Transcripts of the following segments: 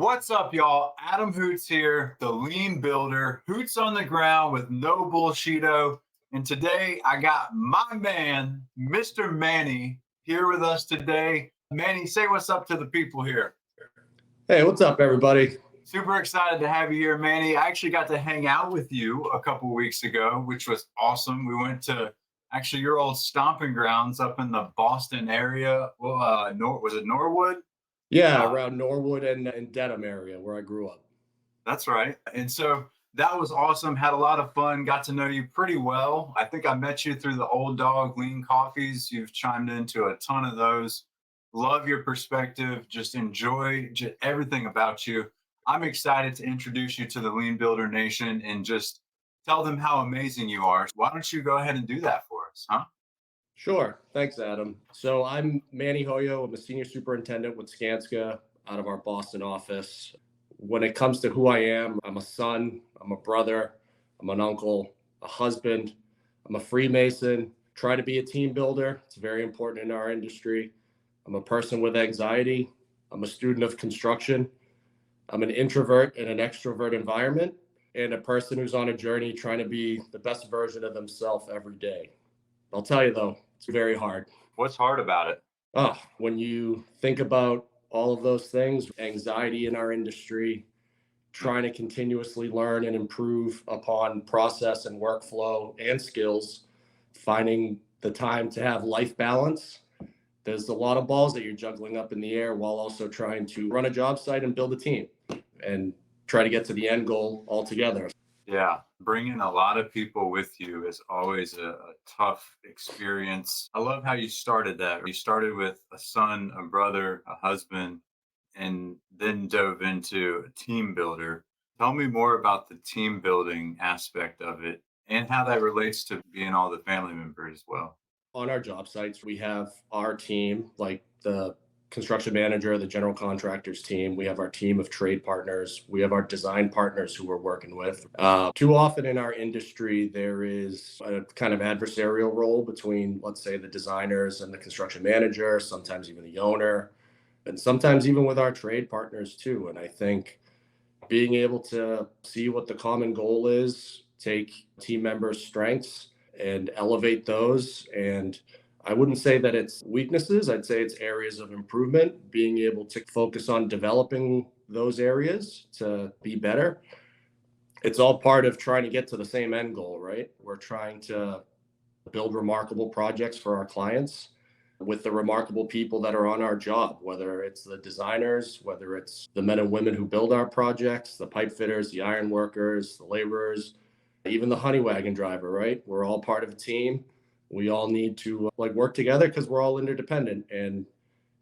What's up, y'all? Adam Hoots here, the lean builder, Hoots on the ground with No Bullshido. And today I got my man, Mr. Manny, here with us today. Manny, say what's up to the people here. Hey, what's up, everybody? Super excited to have you here, Manny. I actually got to hang out with you a couple weeks ago, which was awesome. We went to actually your old stomping grounds up in the Boston area. Well, was it Norwood? Yeah, around Norwood and Dedham area where I grew up. That's right. And so that was awesome. Had a lot of fun. Got to know you pretty well. I think I met you through the Old Dog Lean Coffees. You've chimed into a ton of those. Love your perspective. Just enjoy everything about you. I'm excited to introduce you to the Lean Builder Nation and just tell them how amazing you are. Why don't you go ahead and do that for us, huh? Sure. Thanks, Adam. So I'm Manny Hoyo. I'm a senior superintendent with Skanska out of our Boston office. When it comes to who I am, I'm a son, I'm a brother, I'm an uncle, a husband, I'm a Freemason, try to be a team builder. It's very important in our industry. I'm a person with anxiety. I'm a student of construction. I'm an introvert in an extrovert environment and a person who's on a journey trying to be the best version of themselves every day. I'll tell you though, it's very hard. What's hard about it? When you think about all of those things, anxiety in our industry, trying to continuously learn and improve upon process and workflow and skills, finding the time to have life balance. There's a lot of balls that you're juggling up in the air while also trying to run a job site and build a team and try to get to the end goal all together. Yeah, bringing a lot of people with you is always a tough experience. I love how you started that. You started with a son, a brother, a husband, and then dove into a team builder. Tell me more about the team building aspect of it and how that relates to being all the family members as well. On our job sites, we have our team, like the construction manager, the general contractors team. We have our team of trade partners. We have our design partners who we're working with. Too often in our industry, there is a kind of adversarial role between, let's say, the designers and the construction manager, sometimes even the owner, and sometimes even with our trade partners too. And I think being able to see what the common goal is, take team members' strengths and elevate those. And I wouldn't say that it's weaknesses. I'd say it's areas of improvement, being able to focus on developing those areas to be better. It's all part of trying to get to the same end goal, right? We're trying to build remarkable projects for our clients with the remarkable people that are on our job, whether it's the designers, whether it's the men and women who build our projects, the pipe fitters, the iron workers, the laborers, even the honey wagon driver, right? We're all part of a team. We all need to work together because we're all interdependent, and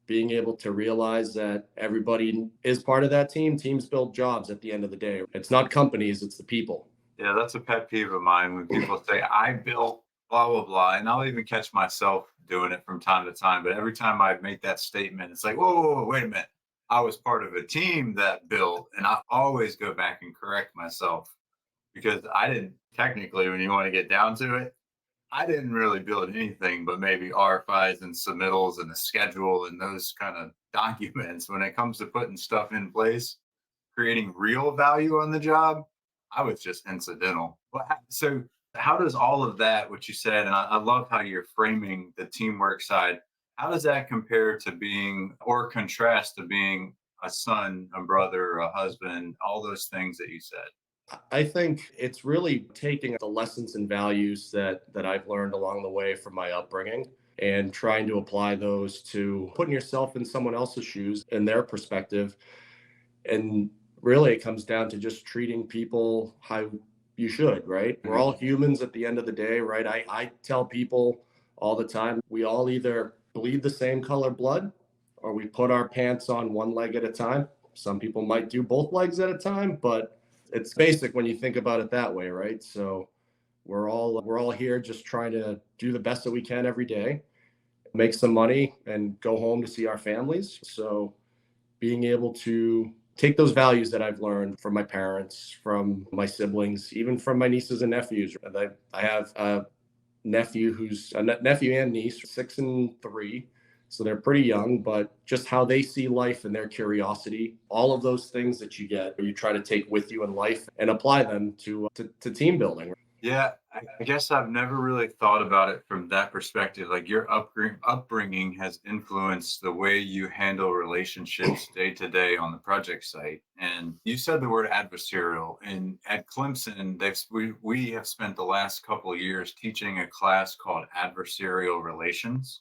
being able to realize that everybody is part of that team. Teams build jobs at the end of the day. It's not companies, it's the people. Yeah, that's a pet peeve of mine when people say, I built blah, blah, blah. And I'll even catch myself doing it from time to time. But every time I make that statement, it's like, whoa, wait a minute. I was part of a team that built, and I always go back and correct myself because I didn't technically, when you want to get down to it, I didn't really build anything but maybe RFIs and submittals and a schedule and those kind of documents. When it comes to putting stuff in place, creating real value on the job, I was just incidental. So how does all of that, what you said, and I love how you're framing the teamwork side, how does that compare to being or contrast to being a son, a brother, a husband, all those things that you said? I think it's really taking the lessons and values that I've learned along the way from my upbringing and trying to apply those to putting yourself in someone else's shoes and their perspective. And really it comes down to just treating people how you should, right? We're all humans at the end of the day, right? I tell people all the time, we all either bleed the same color blood or we put our pants on one leg at a time. Some people might do both legs at a time, but it's basic when you think about it that way, right? So we're all here just trying to do the best that we can every day, make some money and go home to see our families. So being able to take those values that I've learned from my parents, from my siblings, even from my nieces and nephews. I have a nephew and niece, 6 and 3, So they're pretty young, but just how they see life and their curiosity, all of those things that you get, you try to take with you in life and apply them to team building. Yeah, I guess I've never really thought about it from that perspective. Like your upbringing has influenced the way you handle relationships day to day on the project site. And you said the word adversarial. And at Clemson, we have spent the last couple of years teaching a class called adversarial relations.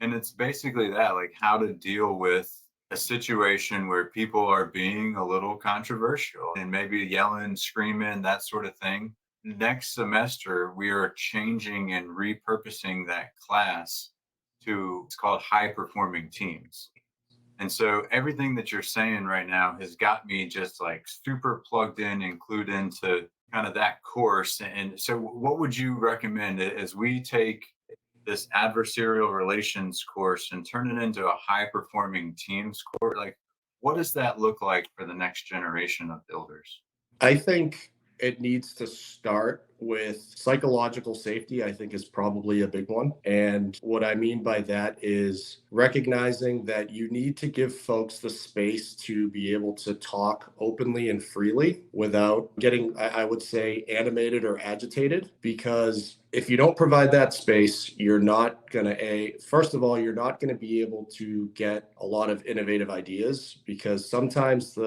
And it's basically that, like how to deal with a situation where people are being a little controversial and maybe yelling, screaming, that sort of thing. Next semester, we are changing and repurposing that class to, it's called high performing teams. And so everything that you're saying right now has got me just like super plugged in and clued into kind of that course. And so, what would you recommend as we take this adversarial relations course and turn it into a high performing teams course? Like, what does that look like for the next generation of builders? I think it needs to start with psychological safety, I think is probably a big one. And what I mean by that is recognizing that you need to give folks the space to be able to talk openly and freely without getting, I would say, animated or agitated. Because if you don't provide that space, you're not going to, first of all, you're not going to be able to get a lot of innovative ideas because sometimes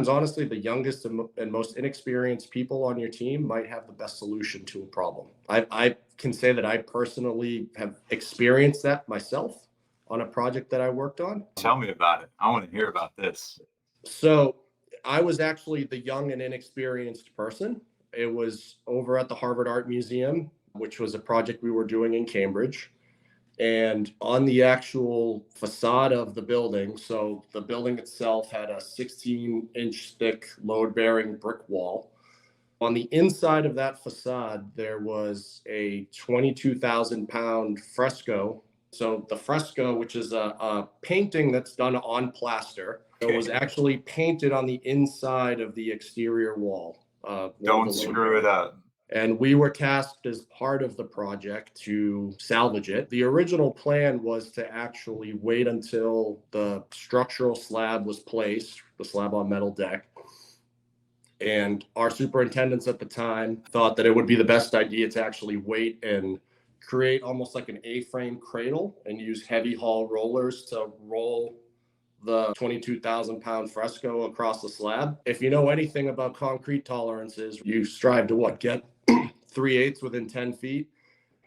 honestly the youngest and most inexperienced people on your team might have the best solution to a problem. I can say that I personally have experienced that myself on a project that I worked on. Tell me about it. I want to hear about this. So I was actually the young and inexperienced person. It was over at the Harvard Art Museum, which was a project we were doing in Cambridge. And on the actual facade of the building, so the building itself had a 16-inch thick load bearing brick wall. On the inside of that facade, there was a 22,000 pound fresco. So the fresco, which is a painting that's done on plaster, it was actually painted on the inside of the exterior wall. Don't screw it up. And we were tasked as part of the project to salvage it. The original plan was to actually wait until the structural slab was placed, the slab on metal deck. And our superintendents at the time thought that it would be the best idea to actually wait and create almost like an A-frame cradle and use heavy haul rollers to roll the 22,000 pound fresco across the slab. If you know anything about concrete tolerances, you strive to get 3/8 within 10 feet.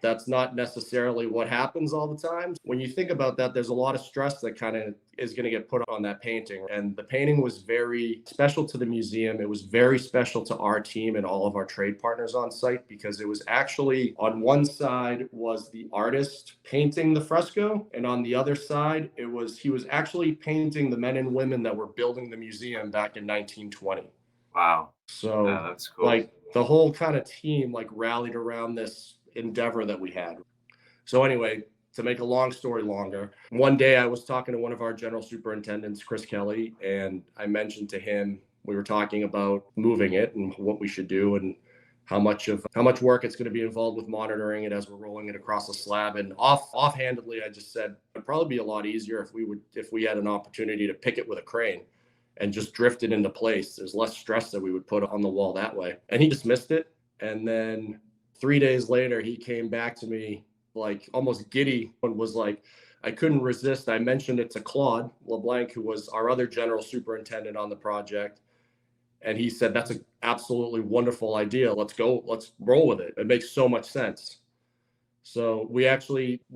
That's not necessarily what happens all the time. When you think about that, there's a lot of stress that kind of is going to get put on that painting. And the painting was very special to the museum. It was very special to our team and all of our trade partners on site because it was actually on one side was the artist painting the fresco. And on the other side, he was actually painting the men and women that were building the museum back in 1920. Wow. So Yeah, that's cool. like the whole kind of team like rallied around this endeavor that we had. So anyway, to make a long story longer, one day I was talking to one of our general superintendents, Chris Kelly, and I mentioned to him, we were talking about moving it and what we should do and how much work it's going to be involved with monitoring it as we're rolling it across the slab. And offhandedly, I just said it'd probably be a lot easier if we had an opportunity to pick it with a crane and just drift it into place. There's less stress that we would put on the wall that way. And he dismissed it. And then 3 days later, he came back to me like almost giddy and was like, I couldn't resist. I mentioned it to Claude LeBlanc, who was our other general superintendent on the project. And he said, that's an absolutely wonderful idea. Let's go. Let's roll with it. It makes so much sense. So we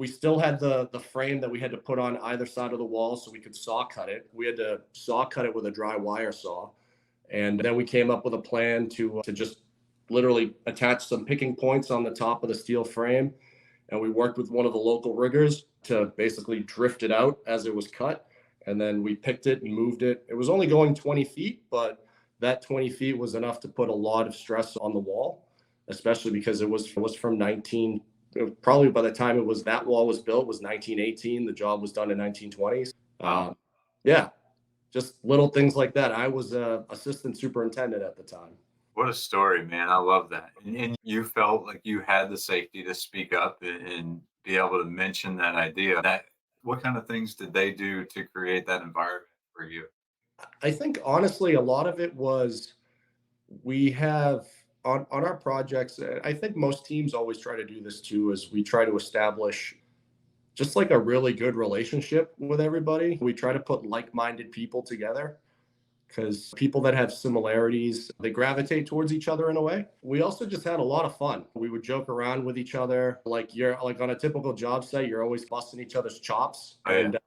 still had the frame that we had to put on either side of the wall so we could saw cut it. We had to saw cut it with a dry wire saw. And then we came up with a plan to just literally attach some picking points on the top of the steel frame. And we worked with one of the local riggers to basically drift it out as it was cut. And then we picked it and moved it. It was only going 20 feet, but that 20 feet was enough to put a lot of stress on the wall, especially because it was from probably by the time that wall was built was 1918. The job was done in 1920s. Yeah, just little things like that. I was assistant superintendent at the time. What a story, man. I love that. And you felt like you had the safety to speak up and be able to mention that idea. That What kind of things did they do to create that environment for you? I think honestly, a lot of it was we have on our projects. I think most teams always try to do this too, is we try to establish just like a really good relationship with everybody. We try to put like-minded people together because people that have similarities, they gravitate towards each other in a way. We also just had a lot of fun. We would joke around with each other. Like you're like on a typical job site, you're always busting each other's chops. Oh, yeah. And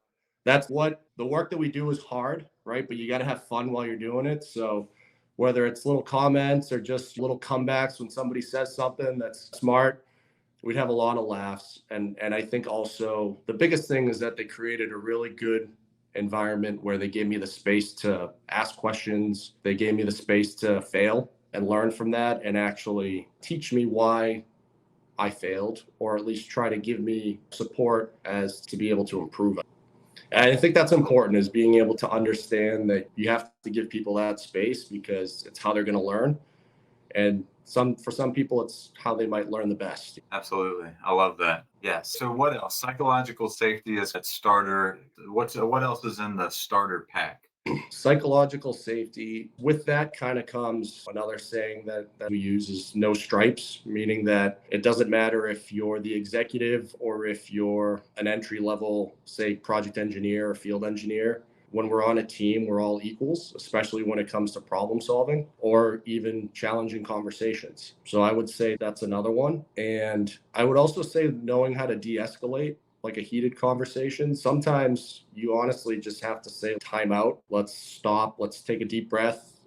that's what the work that we do is hard, right? But you got to have fun while you're doing it. So whether it's little comments or just little comebacks when somebody says something that's smart, we'd have a lot of laughs. And I think also the biggest thing is that they created a really good environment where they gave me the space to ask questions. They gave me the space to fail and learn from that and actually teach me why I failed, or at least try to give me support as to be able to improve. And I think that's important, is being able to understand that you have to give people that space because it's how they're going to learn. And for some people, it's how they might learn the best. Absolutely. I love that. Yes. So what else? Psychological safety is at starter. What else is in the starter pack? Psychological safety. With that kind of comes another saying that we use is no stripes, meaning that it doesn't matter if you're the executive or if you're an entry level, say, project engineer or field engineer. When we're on a team, we're all equals, especially when it comes to problem solving or even challenging conversations. So I would say that's another one. And I would also say knowing how to de-escalate like a heated conversation. Sometimes you honestly just have to say, time out, let's stop, let's take a deep breath.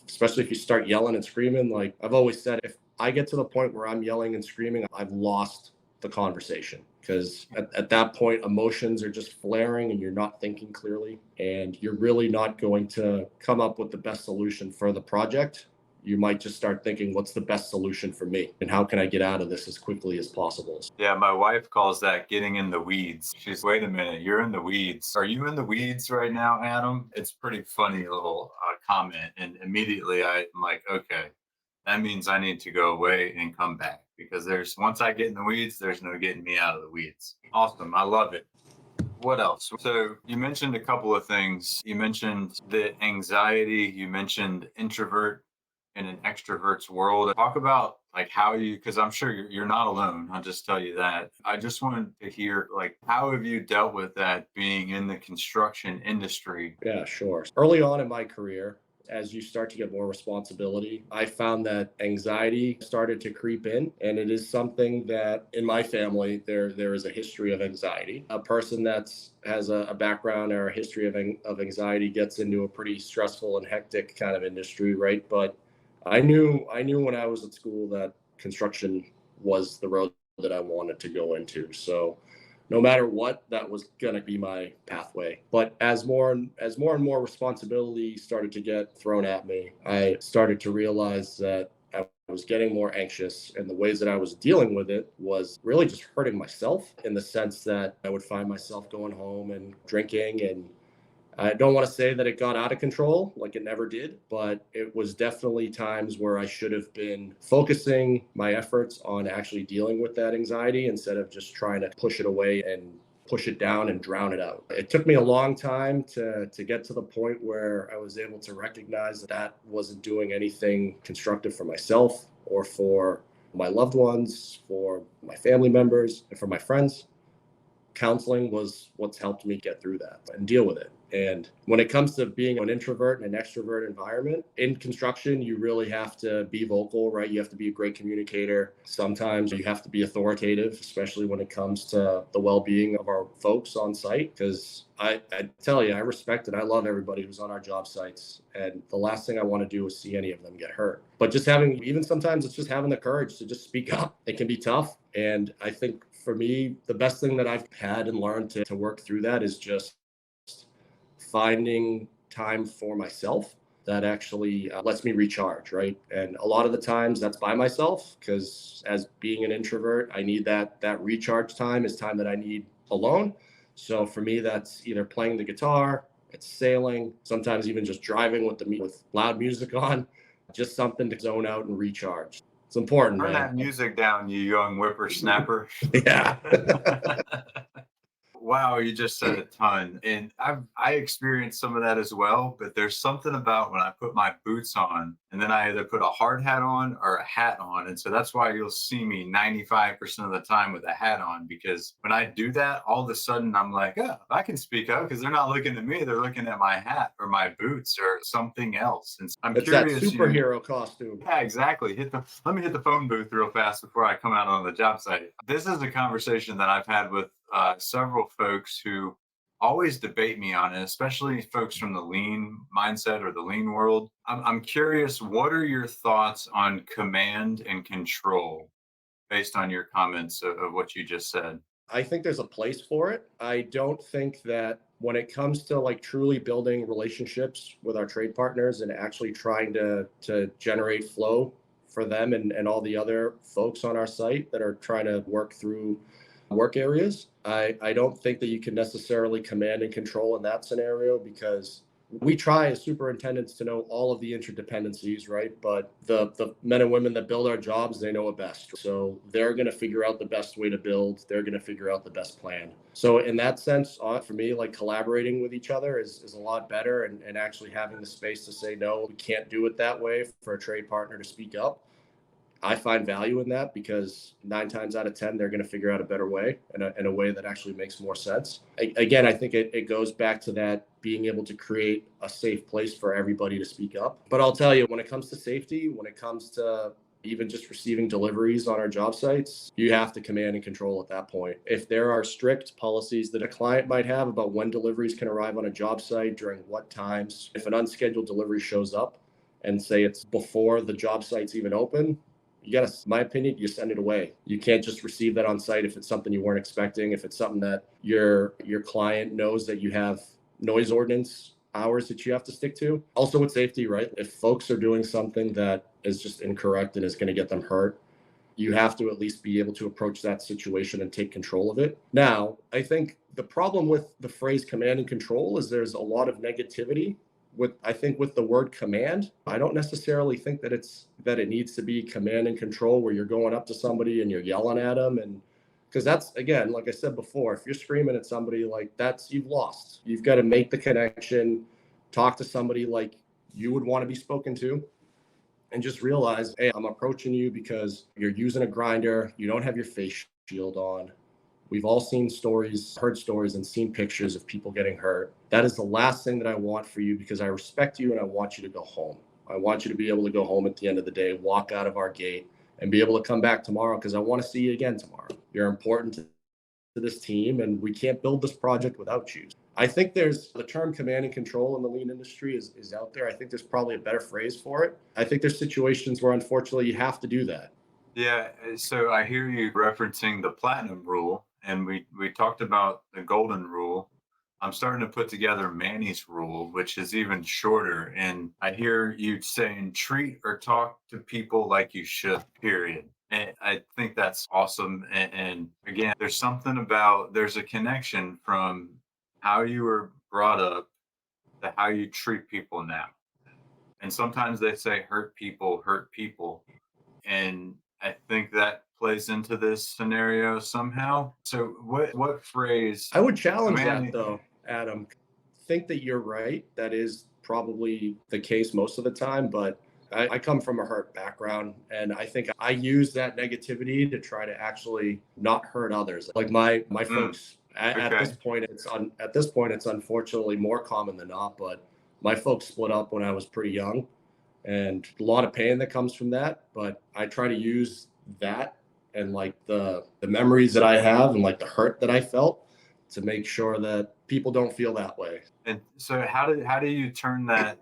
Especially if you start yelling and screaming, like I've always said, if I get to the point where I'm yelling and screaming, I've lost the conversation, because at that point emotions are just flaring and you're not thinking clearly and you're really not going to come up with the best solution for the project. You might just start thinking, what's the best solution for me and how can I get out of this as quickly as possible? Yeah, my wife calls that getting in the weeds. She's, wait a minute, you're in the weeds. Are you in the weeds right now, Adam? It's pretty funny little comment. And immediately I'm like, okay, that means I need to go away and come back, because once I get in the weeds, there's no getting me out of the weeds. Awesome. I love it. What else? So you mentioned a couple of things. You mentioned the anxiety, you mentioned introvert in an extrovert's world. Talk about like how you, because I'm sure you're not alone. I'll just tell you that. I just wanted to hear, like, how have you dealt with that being in the construction industry? Yeah, sure. Early on in my career, as you start to get more responsibility, I found that anxiety started to creep in. And it is something that in my family, there is a history of anxiety. A person that has a background or a history of anxiety gets into a pretty stressful and hectic kind of industry, right? But I knew when I was at school that construction was the road that I wanted to go into. So no matter what, that was going to be my pathway. But as more and more responsibility started to get thrown at me, I started to realize that I was getting more anxious, and the ways that I was dealing with it was really just hurting myself, in the sense that I would find myself going home and drinking. And I don't want to say that it got out of control, like it never did, but it was definitely times where I should have been focusing my efforts on actually dealing with that anxiety instead of just trying to push it away and push it down and drown it out. It took me a long time to get to the point where I was able to recognize that wasn't doing anything constructive for myself or for my loved ones, for my family members, and for my friends. Counseling was what's helped me get through that and deal with it. And when it comes to being an introvert in an extrovert environment, in construction, you really have to be vocal, right? You have to be a great communicator. Sometimes you have to be authoritative, especially when it comes to the well-being of our folks on site. Because I tell you, I respect and I love everybody who's on our job sites. And the last thing I want to do is see any of them get hurt. But just even sometimes it's just having the courage to just speak up. It can be tough. And I think for me, the best thing that I've had and learned to work through that is just finding time for myself that actually lets me recharge, right? And a lot of the times that's by myself, because as being an introvert, I need that recharge time is time that I need alone. So for me, that's either playing the guitar, it's sailing, sometimes even just driving with loud music on, just something to zone out and recharge. It's important, Turn man. that music down, you young whippersnapper. Yeah. Wow, you just said a ton. And I experienced some of that as well, but there's something about when I put my boots on and then I either put a hard hat on or a hat on. And so that's why you'll see me 95% of the time with a hat on, because when I do that, all of a sudden I'm like, oh, I can speak up because they're not looking at me. They're looking at my hat or my boots or something else. And so I'm It's that curious, superhero costume. yeah, exactly. Let me hit the phone booth real fast before I come out on the job site. This is a conversation that I've had with several folks who always debate me on it, especially folks from the lean mindset or the lean world. I'm curious, what are your thoughts on command and control based on your comments of what you just said? I think there's a place for it. I don't think that when it comes to like truly building relationships with our trade partners and actually trying to generate flow for them and all the other folks on our site that are trying to work through work areas, I don't think that you can necessarily command and control in that scenario, because we try as superintendents to know all of the interdependencies, right? But the men and women that build our jobs, they know it best. So they're going to figure out the best way to build. They're going to figure out the best plan. So in that sense, for me, like collaborating with each other is a lot better, and actually having the space to say, no, we can't do it that way, for a trade partner to speak up. I find value in that, because 9 times out of 10, they're going to figure out a better way, and a way that actually makes more sense. Again, I think it goes back to that being able to create a safe place for everybody to speak up. But I'll tell you, when it comes to safety, when it comes to even just receiving deliveries on our job sites, you have to command and control at that point. If there are strict policies that a client might have about when deliveries can arrive on a job site, during what times, if an unscheduled delivery shows up and say it's before the job site's even open, you got to, my opinion, you send it away. You can't just receive that on site if it's something you weren't expecting, if it's something that your client knows that you have noise ordinance hours that you have to stick to. Also with safety, right? If folks are doing something that is just incorrect and is going to get them hurt, you have to at least be able to approach that situation and take control of it. Now, I think the problem with the phrase command and control is there's a lot of negativity with the word command. I don't necessarily think that it needs to be command and control where you're going up to somebody and you're yelling at them, and because that's, again, like I said before, if you're screaming at somebody, like, you've lost. You've got to make the connection, talk to somebody like you would want to be spoken to, and just realize, hey, I'm approaching you because you're using a grinder, you don't have your face shield on. We've all seen stories, heard stories, and seen pictures of people getting hurt. That is the last thing that I want for you, because I respect you and I want you to go home. I want you to be able to go home at the end of the day, walk out of our gate, and be able to come back tomorrow, because I want to see you again tomorrow. You're important to this team, and we can't build this project without you. I think there's the term command and control in the lean industry is out there. I think there's probably a better phrase for it. I think there's situations where, unfortunately, you have to do that. Yeah, so I hear you referencing the platinum rule, and we talked about the golden rule. I'm starting to put together Manny's rule, which is even shorter. And I hear you saying treat or talk to people like you should, period. And I think that's awesome. And again, there's a connection from how you were brought up to how you treat people now. And sometimes they say hurt people, hurt people. And I think that plays into this scenario somehow. So what phrase I would challenge that, command though, Adam. Think that you're right. That is probably the case most of the time, but I come from a hurt background, and I think I use that negativity to try to actually not hurt others. Like my folks at this okay. point, it's unfortunately more common than not, but my folks split up when I was pretty young, and a lot of pain that comes from that. But I try to use that and like the memories that I have and like the hurt that I felt to make sure that people don't feel that way. And so how do you turn that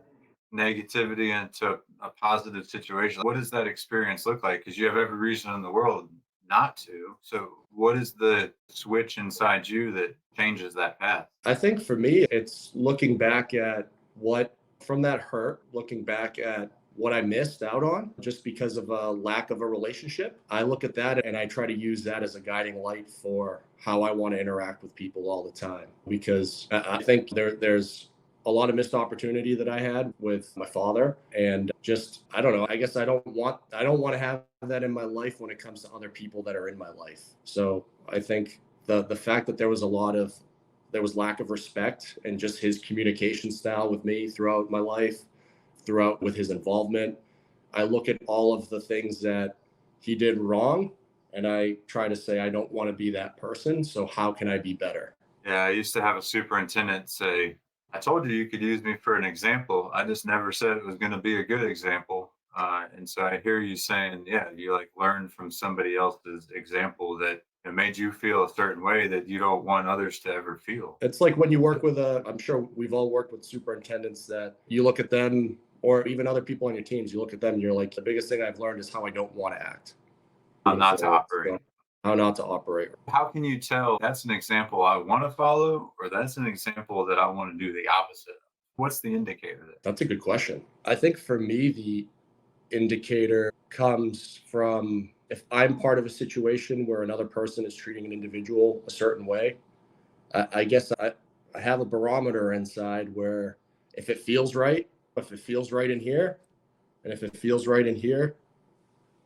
negativity into a positive situation? What does that experience look like? Because you have every reason in the world not to. So what is the switch inside you that changes that path? I think for me, it's looking back at what, from that hurt, looking back at what I missed out on just because of a lack of a relationship. I look at that and I try to use that as a guiding light for how I want to interact with people all the time. Because I think there's a lot of missed opportunity that I had with my father, and just, I don't know, I guess I don't want to have that in my life when it comes to other people that are in my life. So I think the fact that there was a lot of there was lack of respect and just his communication style with me throughout my life, throughout with his involvement. I look at all of the things that he did wrong and I try to say, I don't want to be that person. So how can I be better? Yeah, I used to have a superintendent say, I told you you could use me for an example. I just never said it was going to be a good example. And so I hear you saying, yeah, you like learned from somebody else's example that it made you feel a certain way that you don't want others to ever feel. It's like when you work with I'm sure we've all worked with superintendents that you look at them or even other people on your teams, you look at them and you're like, the biggest thing I've learned is how I don't want to act. How not to operate. How not to operate. How can you tell that's an example I want to follow or that's an example that I want to do the opposite? What's the indicator there? That's a good question. I think for me, the indicator comes from if I'm part of a situation where another person is treating an individual a certain way. I guess I have a barometer inside where if it feels right, if it feels right in here, and if it feels right in here,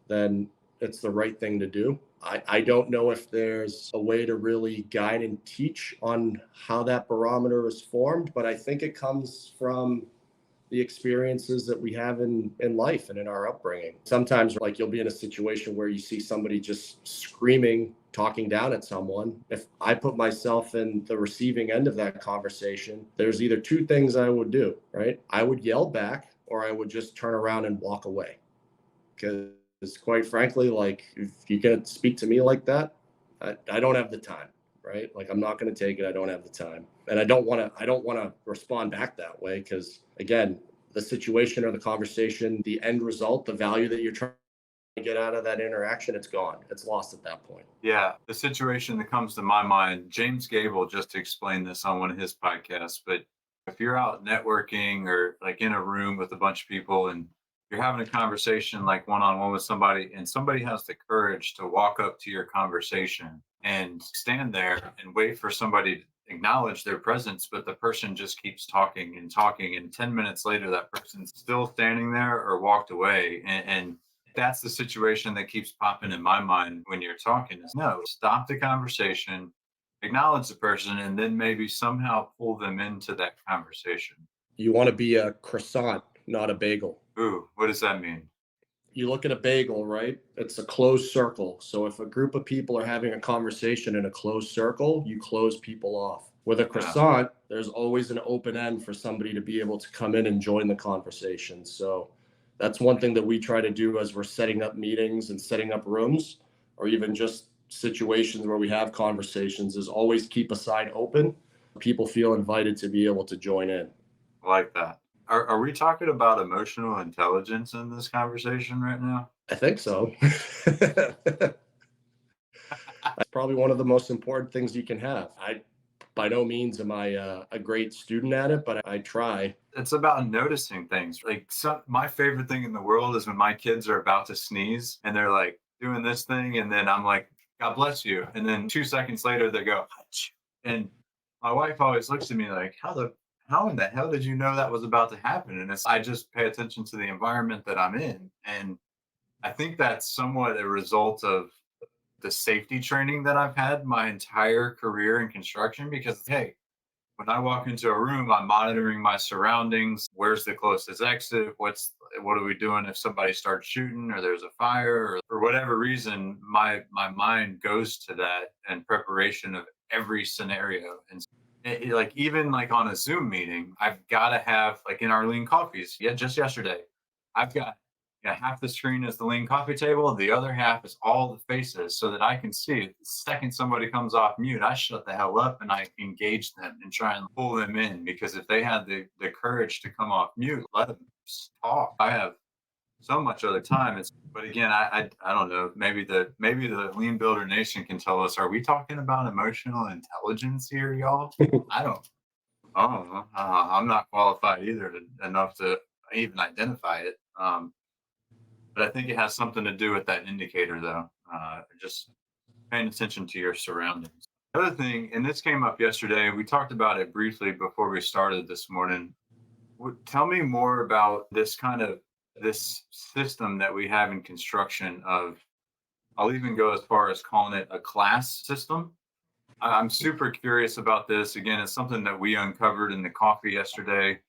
then it's the right thing to do. I don't know if there's a way to really guide and teach on how that barometer is formed, but I think it comes from the experiences that we have in life and in our upbringing. Sometimes like you'll be in a situation where you see somebody just screaming, talking down at someone. If I put myself in the receiving end of that conversation, there's either two things I would do, right? I would yell back or I would just turn around and walk away. Because quite frankly, like if you can speak to me like that, I don't have the time, right? Like I'm not going to take it. I don't have the time. And I don't want to respond back that way because again, the situation or the conversation, the end result, the value that you're trying to get out of that interaction, it's gone. It's lost at that point. Yeah, the situation that comes to my mind, James Gable just explained this on one of his podcasts, but if you're out networking or like in a room with a bunch of people and you're having a conversation like one-on-one with somebody and somebody has the courage to walk up to your conversation and stand there and wait for somebody to acknowledge their presence, but the person just keeps talking and talking and 10 minutes later that person's still standing there or walked away, and that's the situation that keeps popping in my mind when you're talking is no, stop the conversation, acknowledge the person, and then maybe somehow pull them into that conversation. You want to be a croissant, not a bagel. Ooh, what does that mean? You look at a bagel, right? It's a closed circle. So if a group of people are having a conversation in a closed circle, you close people off. With a croissant, there's always an open end for somebody to be able to come in and join the conversation. So that's one thing that we try to do as we're setting up meetings and setting up rooms, or even just situations where we have conversations, is always keep a side open. People feel invited to be able to join in. I like that. Are we talking about emotional intelligence in this conversation right now? I think so. That's probably one of the most important things you can have. By no means am I a great student at it, but I try. It's about noticing things. Like my favorite thing in the world is when my kids are about to sneeze and they're like doing this thing, and then I'm like, "God bless you," and then 2 seconds later they go, "Achoo." And my wife always looks at me like, how in the hell did you know that was about to happen? And I just pay attention to the environment that I'm in. And I think that's somewhat a result of the safety training that I've had my entire career in construction. Because, hey, when I walk into a room, I'm monitoring my surroundings. Where's the closest exit? What are we doing if somebody starts shooting or there's a fire or for whatever reason, my mind goes to that in preparation of every scenario. And like even like on a Zoom meeting, I've got to have like in our lean coffees. Yeah, just yesterday, I've got half the screen is the lean coffee table, the other half is all the faces, so that I can see. The second somebody comes off mute, I shut the hell up and I engage them and try and pull them in, because if they had the courage to come off mute, let them talk. I have so much other time. But again, I don't know. Maybe the Lean Builder Nation can tell us. Are we talking about emotional intelligence here, y'all? I don't know. I'm not qualified either enough to even identify it. But I think it has something to do with that indicator, though. Just paying attention to your surroundings. The other thing, and this came up yesterday, we talked about it briefly before we started this morning. Tell me more about this system that we have in construction of, I'll even go as far as calling it a class system. I'm super curious about this. Again, it's something that we uncovered in the coffee yesterday.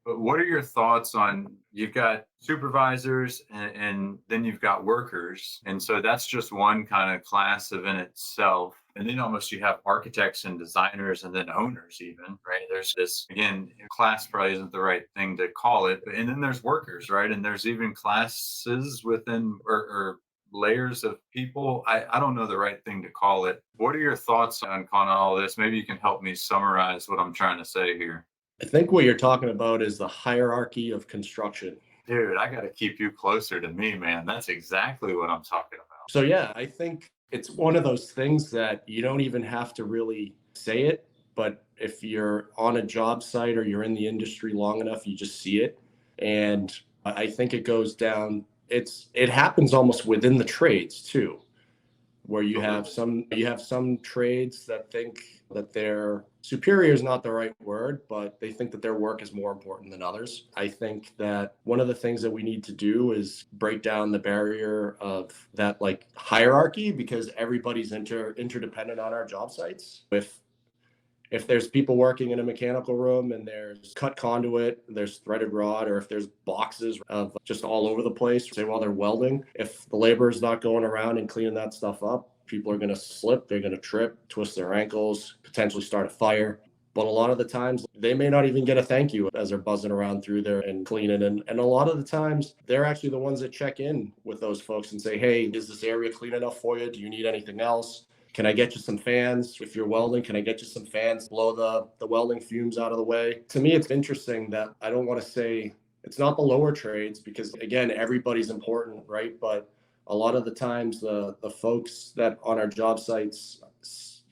But what are your thoughts on, you've got supervisors and then you've got workers. And so that's just one kind of class of in itself. And then almost you have architects and designers and then owners even, right? There's this, again, class probably isn't the right thing to call it. And then there's workers, right? And there's even classes within or layers of people. I don't know the right thing to call it. What are your thoughts on kind of all this? Maybe you can help me summarize what I'm trying to say here. I think what you're talking about is the hierarchy of construction. Dude, I got to keep you closer to me, man. That's exactly what I'm talking about. So, yeah, I think it's one of those things that you don't even have to really say it. But if you're on a job site or you're in the industry long enough, you just see it. And I think it goes down, it happens almost within the trades too, where you have some trades that think that their superior is not the right word, but they think that their work is more important than others. I think that one of the things that we need to do is break down the barrier of that like hierarchy, because everybody's interdependent on our job sites. If there's people working in a mechanical room and there's cut conduit, there's threaded rod, or if there's boxes of just all over the place, say while they're welding, if the labor is not going around and cleaning that stuff up, people are going to slip, they're going to trip, twist their ankles, potentially start a fire. But a lot of the times they may not even get a thank you as they're buzzing around through there and cleaning. And a lot of the times they're actually the ones that check in with those folks and say, hey, is this area clean enough for you? Do you need anything else? Can I get you some fans? If you're welding, can I get you some fans? Blow the welding fumes out of the way. To me, it's interesting that I don't want to say it's not the lower trades, because again, everybody's important, right? But a lot of the times the folks that on our job sites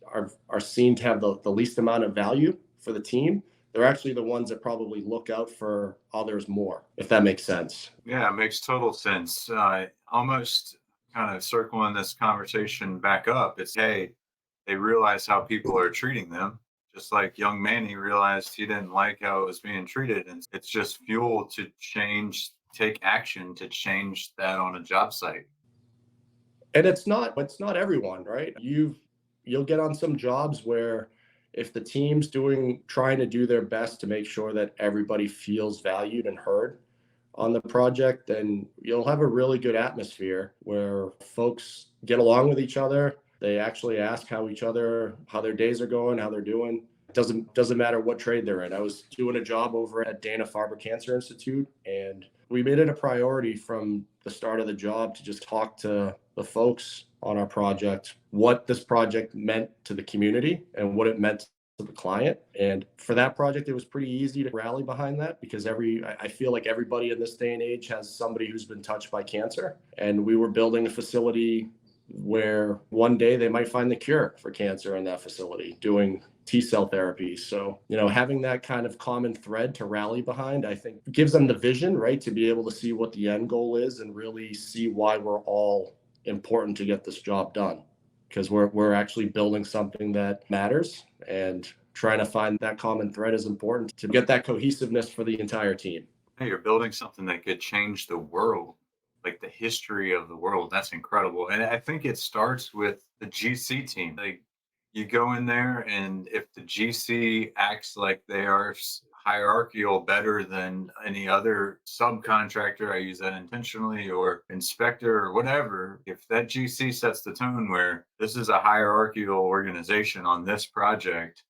are seen to have the least amount of value for the team. They're actually the ones that probably look out for others more, if that makes sense. Yeah, it makes total sense. Almost kind of circling this conversation back up, it's hey, they realize how people are treating them, just like young Manny realized he didn't like how it was being treated. And it's just fuel to change, take action to change that on a job site. And it's not everyone, right? You'll get on some jobs where if the team's trying to do their best to make sure that everybody feels valued and heard on the project, then you'll have a really good atmosphere where folks get along with each other. They actually ask how their days are going, how they're doing. Doesn't matter what trade they're in. I was doing a job over at Dana-Farber Cancer Institute, and we made it a priority from the start of the job to just talk to the folks on our project, what this project meant to the community and what it meant to the client. And for that project, it was pretty easy to rally behind that, because I feel like everybody in this day and age has somebody who's been touched by cancer. And we were building a facility where one day they might find the cure for cancer in that facility, doing T-cell therapy. So, having that kind of common thread to rally behind, I think gives them the vision, right, to be able to see what the end goal is and really see why we're all important to get this job done, because we're actually building something that matters, and trying to find that common thread is important to get that cohesiveness for the entire team. Hey, you're building something that could change the world, like the history of the world. That's incredible. And I think it starts with the GC team. Like, you go in there, and if the GC acts like they are hierarchical better than any other subcontractor, I use that intentionally, or inspector or whatever, if that GC sets the tone where this is a hierarchical organization on this project,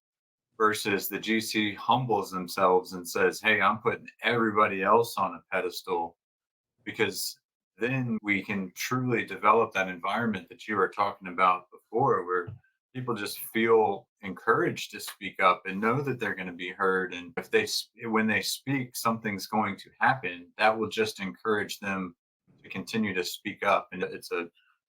versus the GC humbles themselves and says, hey, I'm putting everybody else on a pedestal, because then we can truly develop that environment that you were talking about before, where people just feel encouraged to speak up and know that they're going to be heard. And when they speak, something's going to happen that will just encourage them to continue to speak up. And it's a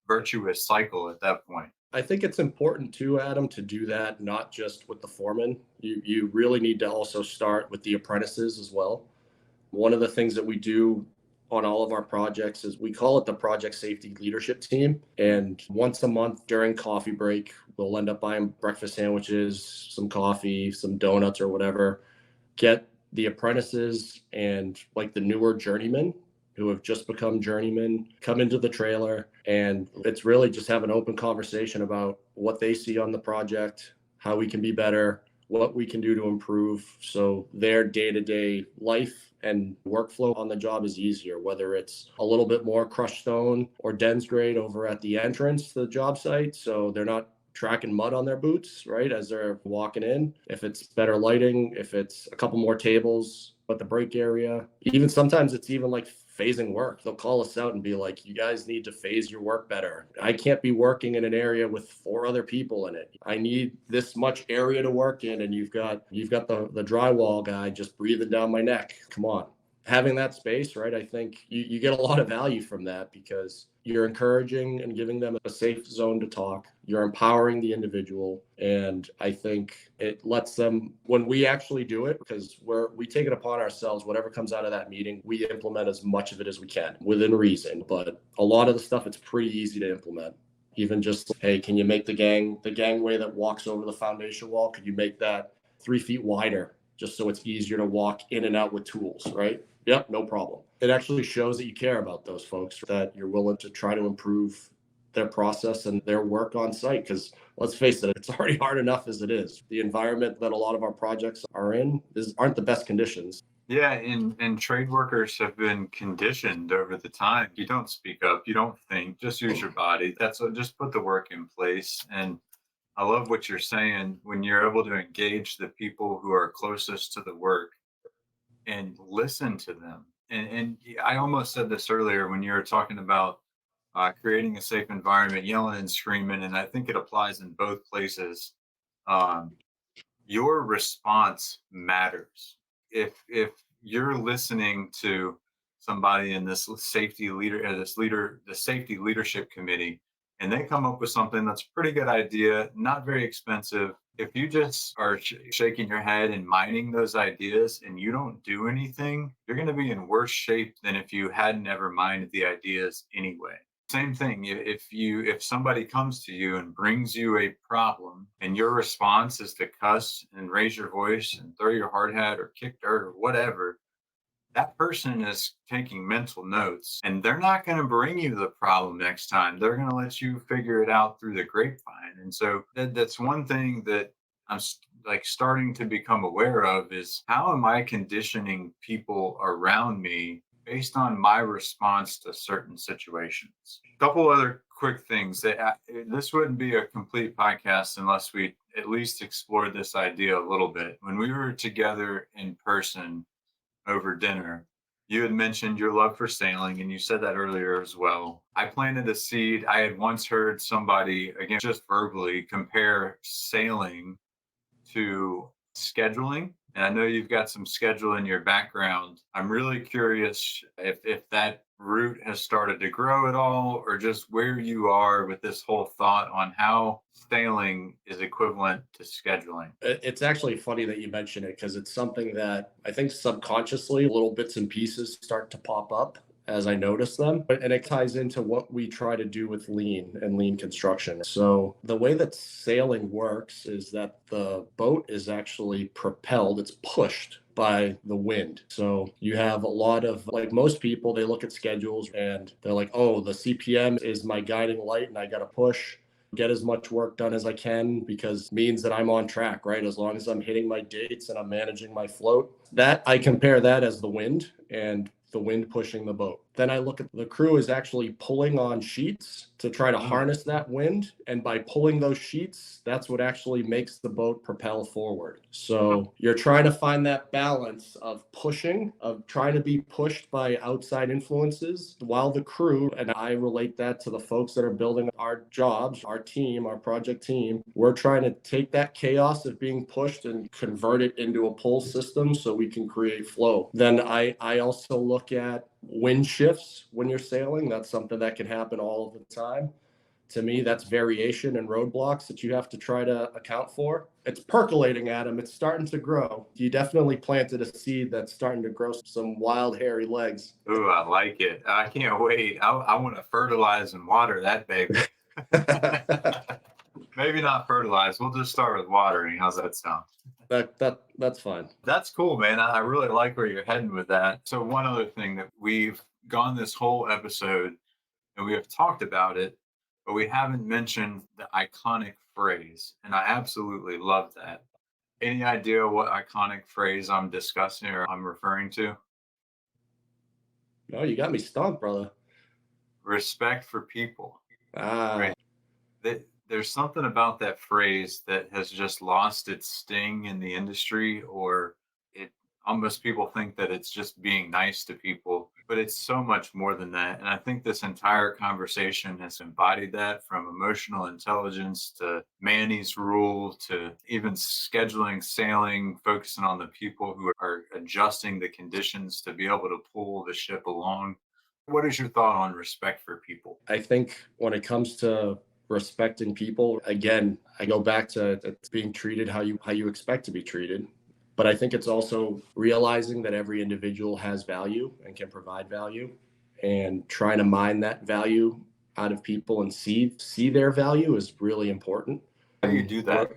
virtuous cycle at that point. I think it's important too, Adam, to do that, not just with the foreman. You really need to also start with the apprentices as well. One of the things that we do on all of our projects is we call it the project safety leadership team. And once a month during coffee break, we'll end up buying breakfast sandwiches, some coffee, some donuts or whatever, get the apprentices and like the newer journeymen who have just become journeymen come into the trailer. And it's really just have an open conversation about what they see on the project, how we can be better, what we can do to improve so their day-to-day life and workflow on the job is easier, whether it's a little bit more crushed stone or dense grade over at the entrance to the job site so they're not tracking mud on their boots, right, as they're walking in. If it's better lighting, if it's a couple more tables at the break area, even sometimes it's even like phasing work. They'll call us out and be like, you guys need to phase your work better. I can't be working in an area with 4 other people in it. I need this much area to work in, and you've got the drywall guy just breathing down my neck. Come on. Having that space, right? I think you get a lot of value from that because you're encouraging and giving them a safe zone to talk. You're empowering the individual. And I think it lets them, when we actually do it, because we take it upon ourselves, whatever comes out of that meeting, we implement as much of it as we can within reason. But a lot of the stuff, it's pretty easy to implement. Even just, hey, can you make the gangway that walks over the foundation wall? Could you make that 3 feet wider just so it's easier to walk in and out with tools, right? Yep, no problem. It actually shows that you care about those folks, that you're willing to try to improve their process and their work on site. Because let's face it, it's already hard enough as it is. The environment that a lot of our projects are in aren't the best conditions. Yeah, and trade workers have been conditioned over the time. You don't speak up, you don't think, just use your body. Just put the work in place. And I love what you're saying when you're able to engage the people who are closest to the work and listen to them. And I almost said this earlier when you were talking about creating a safe environment, yelling and screaming, and I think it applies in both places. Um, your response matters. If you're listening to somebody in this safety leader, the safety leadership committee, and they come up with something that's a pretty good idea, not very expensive. If you just are shaking your head and mining those ideas and you don't do anything, you're going to be in worse shape than if you hadn't ever mined the ideas anyway. Same thing. If somebody comes to you and brings you a problem and your response is to cuss and raise your voice and throw your hard hat or kick dirt or whatever, that person is taking mental notes and they're not going to bring you the problem next time. They're going to let you figure it out through the grapevine. And so that's one thing that I'm like starting to become aware of is how am I conditioning people around me based on my response to certain situations. A couple other quick things that this wouldn't be a complete podcast unless we at least explored this idea a little bit. When we were together in person over dinner, you had mentioned your love for sailing, and you said that earlier as well. I planted a seed. I had once heard somebody, again, just verbally, compare sailing to scheduling. And I know you've got some schedule in your background. I'm really curious if that root has started to grow at all, or just where you are with this whole thought on how sailing is equivalent to scheduling. It's actually funny that you mention it because it's something that I think subconsciously little bits and pieces start to pop up as I notice them. And it ties into what we try to do with lean and lean construction. So the way that sailing works is that the boat is actually propelled, it's pushed by the wind. So you have a lot of, like most people, they look at schedules and they're like, oh, the CPM is my guiding light and I got to push, get as much work done as I can because it means that I'm on track, right? As long as I'm hitting my dates and I'm managing my float, that I compare that as the wind and the wind pushing the boat. Then I look at the crew is actually pulling on sheets to try to harness that wind. And by pulling those sheets, that's what actually makes the boat propel forward. So you're trying to find that balance of pushing, of trying to be pushed by outside influences while the crew, and I relate that to the folks that are building our jobs, our team, our project team, we're trying to take that chaos of being pushed and convert it into a pull system so we can create flow. Then I also look at wind shifts when you're sailing. That's something that can happen all of the time. To me, that's variation and roadblocks that you have to try to account for. It's percolating, Adam. It's starting to grow. You definitely planted a seed that's starting to grow some wild, hairy legs. Ooh, I like it. I can't wait. I want to fertilize and water that baby. Maybe not fertilize. We'll just start with watering. How's that sound? That's fine. That's cool, man. I really like where you're heading with that. So one other thing that we've gone this whole episode and we have talked about it, but we haven't mentioned the iconic phrase. And I absolutely love that. Any idea what iconic phrase I'm discussing or I'm referring to? No, you got me stumped, brother. Respect for people, Ah, right? There's something about that phrase that has just lost its sting in the industry, or it almost people think that it's just being nice to people, but it's so much more than that. And I think this entire conversation has embodied that, from emotional intelligence to Manny's rule to even scheduling, sailing, focusing on the people who are adjusting the conditions to be able to pull the ship along. What is your thought on respect for people? I think when it comes to respecting people, again, I go back to it's being treated how you expect to be treated. But I think it's also realizing that every individual has value and can provide value, and trying to mine that value out of people and see their value is really important. How do you And do that?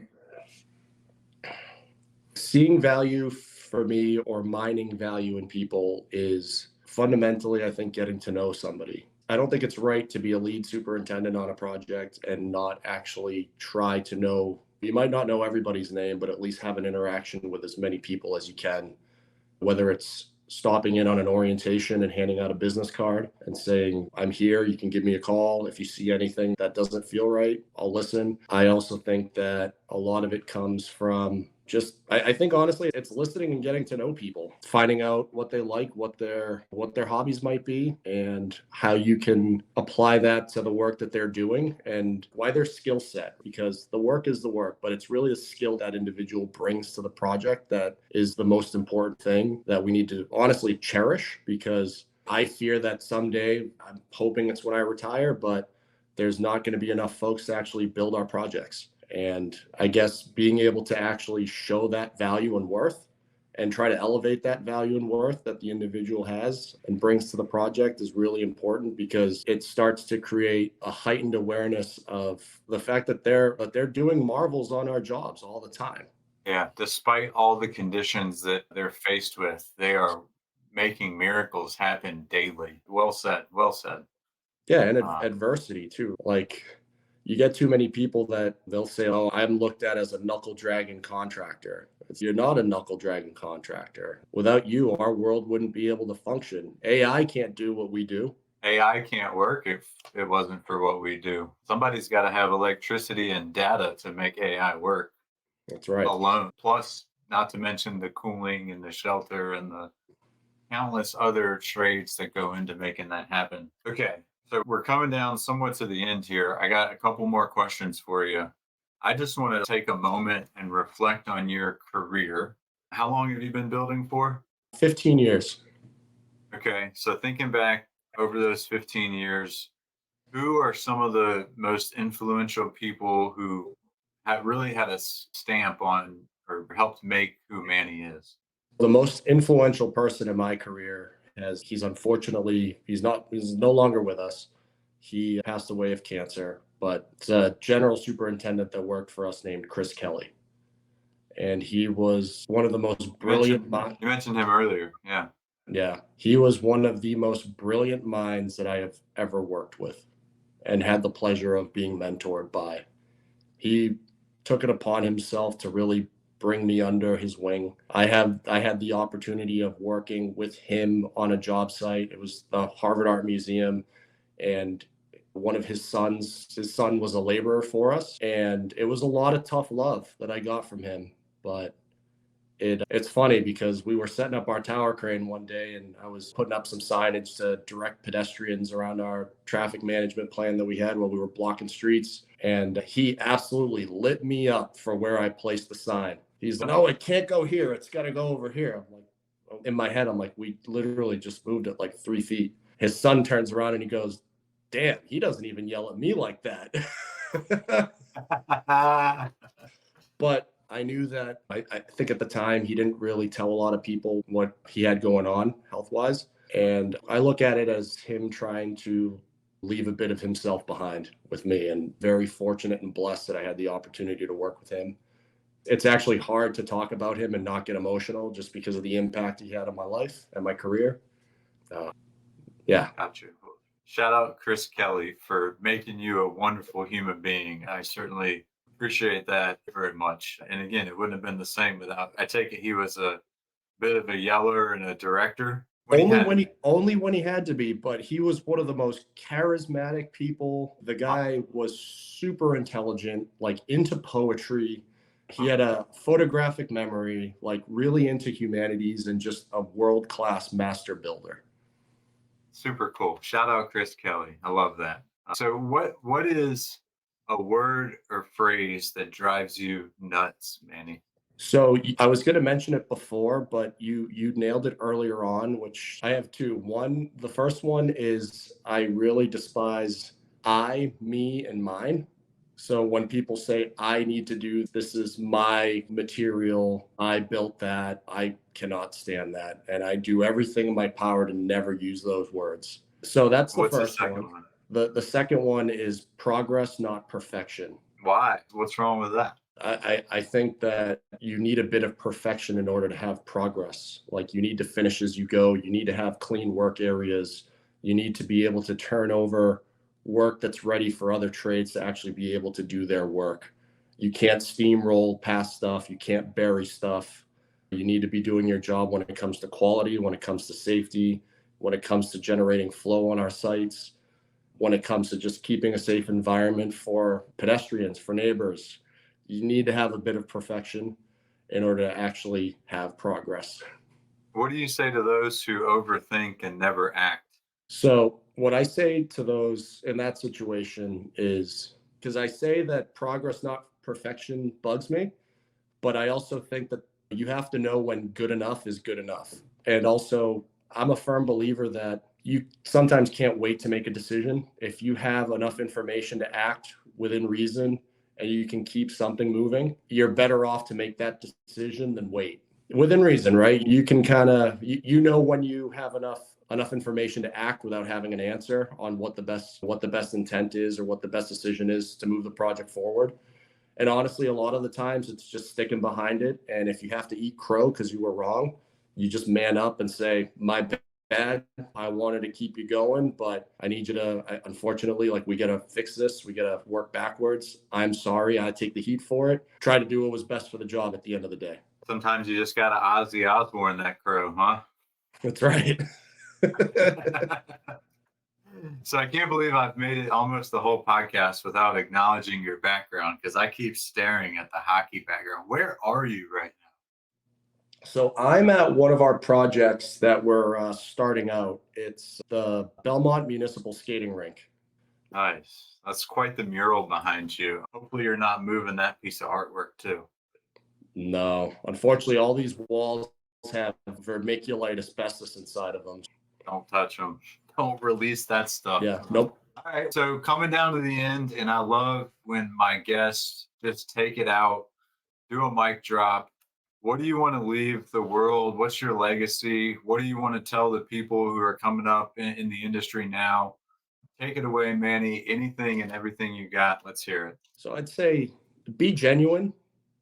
seeing value for me, or mining value in people, is fundamentally, I think, getting to know somebody. I don't think it's right to be a lead superintendent on a project and not actually try to know. You might not know everybody's name, but at least have an interaction with as many people as you can, whether it's stopping in on an orientation and handing out a business card and saying, I'm here, you can give me a call. If you see anything that doesn't feel right, I'll listen. I also think that a lot of it comes from just I think honestly it's listening and getting to know people, finding out what they like, what their hobbies might be, and how you can apply that to the work that they're doing and why their skill set, because the work is the work, but it's really the skill that individual brings to the project that is the most important thing that we need to honestly cherish. Because I fear that someday, I'm hoping it's when I retire, but there's not going to be enough folks to actually build our projects. And I guess being able to actually show that value and worth and try to elevate that value and worth that the individual has and brings to the project is really important, because it starts to create a heightened awareness of the fact that they're doing marvels on our jobs all the time. Yeah, despite all the conditions that they're faced with, they are making miracles happen daily. Well said. Well said. Yeah, and Uh, adversity too. Like, you get too many people that they'll say, "Oh, I'm looked at as a knuckle dragging contractor." You're not a knuckle dragging contractor. Without you, our world wouldn't be able to function. AI can't do what we do. AI can't work if it wasn't for what we do. Somebody's got to have electricity and data to make AI work That's right. alone. Plus, not to mention the cooling and the shelter and the countless other trades that go into making that happen. Okay, so we're coming down somewhat to the end here. I got a couple more questions for you. I just want to take a moment and reflect on your career. How long have you been building for? 15 years. Okay, so thinking back over those 15 years, who are some of the most influential people who have really had a stamp on or helped make who Manny is? The most influential person in my career he's no longer with us. He passed away of cancer, but it's a general superintendent that worked for us named Chris Kelly. And he was one of the most You mentioned brilliant minds. you mentioned him earlier. Yeah. Yeah, he was one of the most brilliant minds that I have ever worked with and had the pleasure of being mentored by. He took it upon himself to really bring me under his wing. I had the opportunity of working with him on a job site. It was the Harvard Art Museum, and one of his son was a laborer for us, and it was a lot of tough love that I got from him. But it's funny because we were setting up our tower crane one day, and I was putting up some signage to direct pedestrians around our traffic management plan that we had while we were blocking streets. And he absolutely lit me up for where I placed the sign. He's like, "No, it can't go here. It's got to go over here." I'm like, in my head, I'm like, we literally just moved it like 3 feet. His son turns around and he goes, "Damn, he doesn't even yell at me like that." But I knew that I think at the time he didn't really tell a lot of people what he had going on health wise. And I look at it as him trying to leave a bit of himself behind with me, and very fortunate and blessed that I had the opportunity to work with him. It's actually hard to talk about him and not get emotional just because of the impact he had on my life and my career. Uh, yeah. Got you. Shout out Chris Kelly for making you a wonderful human being. I certainly appreciate that very much. And again, it wouldn't have been the same without, I take it he was a bit of a yeller and a director when he had to be. Only when he had to be, but he was one of the most charismatic people. The guy was super intelligent, like into poetry. He had a photographic memory, like really into humanities, and just a world-class master builder. Super cool. Shout out Chris Kelly. I love that. So what is a word or phrase that drives you nuts, Manny? So I was going to mention it before, but you nailed it earlier on, which I have two. One, the first one is I really despise I, me, and mine. So when people say I need to do this is my material, I built that, I cannot stand that, and I do everything in my power to never use those words. So that's the What's the first second one. one? The second one is progress, not perfection. Why? What's wrong with that? I think that you need a bit of perfection in order to have progress. Like you need to finish as you go. You need to have clean work areas. You need to be able to turn over work that's ready for other trades to actually be able to do their work. You can't steamroll past stuff. You can't bury stuff. You need to be doing your job when it comes to quality, when it comes to safety, when it comes to generating flow on our sites, when it comes to just keeping a safe environment for pedestrians, for neighbors. You need to have a bit of perfection in order to actually have progress. What do you say to those who overthink and never act? So, what I say to those in that situation is because I say that progress, not perfection, bugs me, but I also think that you have to know when good enough is good enough. And also, I'm a firm believer that you sometimes can't wait to make a decision. If you have enough information to act within reason and you can keep something moving, you're better off to make that decision than wait. Within reason, right? You can kind of you know when you have enough information to act without having an answer on what the best intent is or what the best decision is to move the project forward. And honestly, a lot of the times it's just sticking behind it. And if you have to eat crow because you were wrong, you just man up and say, my bad. I wanted to keep you going, but I need you to, unfortunately, like we got to fix this. We got to work backwards. I'm sorry. I take the heat for it. Try to do what was best for the job at the end of the day. Sometimes you just got to Ozzy Osbourne that crow, huh? That's right. So I can't believe I've made it almost the whole podcast without acknowledging your background because I keep staring at the hockey background. Where are you right now? So I'm at one of our projects that we're starting out. It's the Belmont Municipal Skating Rink. Nice. That's quite the mural behind you. Hopefully you're not moving that piece of artwork too. No, unfortunately, all these walls have vermiculite asbestos inside of them. Don't touch them. Don't release that stuff. Yeah, nope. All right. So coming down to the end, and I love when my guests just take it out, do a mic drop. What do you want to leave the world? What's your legacy? What do you want to tell the people who are coming up in the industry now? Take it away, Manny. Anything and everything you got. Let's hear it. So I'd say be genuine.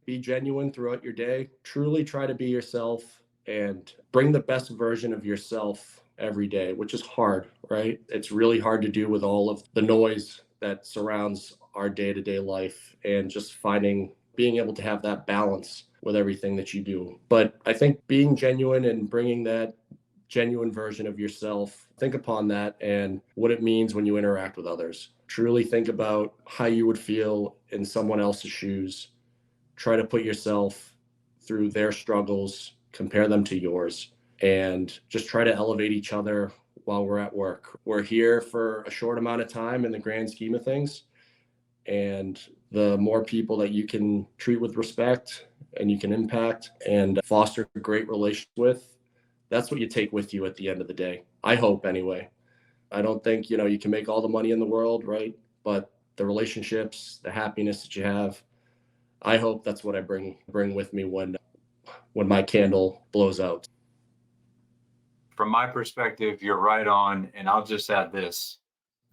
Be genuine throughout your day. Truly try to be yourself and bring the best version of yourself every day, which is hard, right? It's really hard to do with all of the noise that surrounds our day-to-day life and just being able to have that balance with everything that you do. But I think being genuine and bringing that genuine version of yourself, think upon that and what it means when you interact with others. Truly think about how you would feel in someone else's shoes. Try to put yourself through their struggles, compare them to yours, and just try to elevate each other while we're at work. We're here for a short amount of time in the grand scheme of things. And the more people that you can treat with respect and you can impact and foster a great relationship with, that's what you take with you at the end of the day. I hope anyway. I don't think, you can make all the money in the world, right? But the relationships, the happiness that you have, I hope that's what I bring with me when my candle blows out. From my perspective, you're right on. And I'll just add this.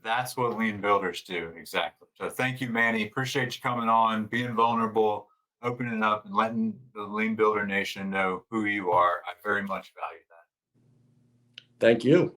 That's what lean builders do. Exactly. So thank you, Manny. Appreciate you coming on, being vulnerable, opening up and letting the lean builder nation know who you are. I very much value that. Thank you.